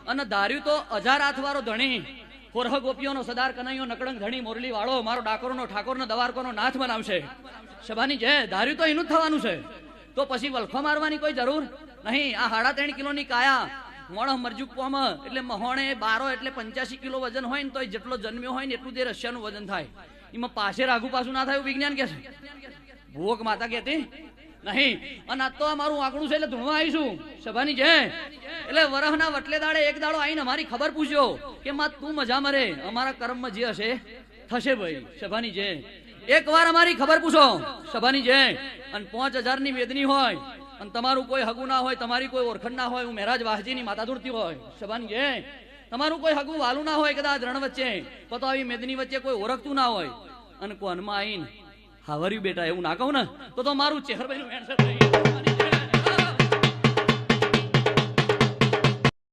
અને ધાર્યું તો 1000 હાથવાળો ધણી કોરહ ગોપીઓનો સદાર કનૈયો નકળંગ ધણી મોરલી વાળો મારો ડાકોરનો ઠાકોરનો દવારકોનો નાથ બનાવશે. સભાની જય. ધાર્યું તો એનું જ થવાનું છે. તો પછી વલખો મારવાની કોઈ જરૂર નહીં. આ 3.5 કિલોની કાયા મોણ મરજુક પોમ એટલે મહોણે 12 એટલે 85 કિલો વજન હોય ને તો જેટલો જન્મ્યો હોય ને એટલું તે રશિયાનું વજન થાય. એમાં પાછે રાઘુ પાછું ના થાય એવું વિજ્ઞાન કે છે. ભૂખ માતા કહેતી નહીં. અને આ તો અમારું આંકડું છે એટલે ધૂણવા આવીશું. સભાની જય. એટલે વરહના વટલે દાડે એક દાડો આવીને અમારી ખબર પૂછ્યો કે માં તું મજા મરે અમારા કર્મમાં જે હશે થશે ભાઈ. સભાની જય. એક વાર અમારી ખબર પૂછો. સભાની જય. અને 5000 ની વેદની હોય અને તમારું કોઈ હગું ના હોય, તમારી કોઈ ઓળખણ ના હોય, હું મહેરાજ વાહજીની માતા ધૂળતી હોય. સભાની જય. તમારું કોઈ હગું વાલું ના હોય, કદાચ રણ વચ્ચે તો આવી મેદની વચ્ચે કોઈ ઓળખતું ના હોય અને કોનમાં આવીને હાવર્યું બેટા એવું ના કહું ને તો મારું ચહેરભાઈનું મેન્શન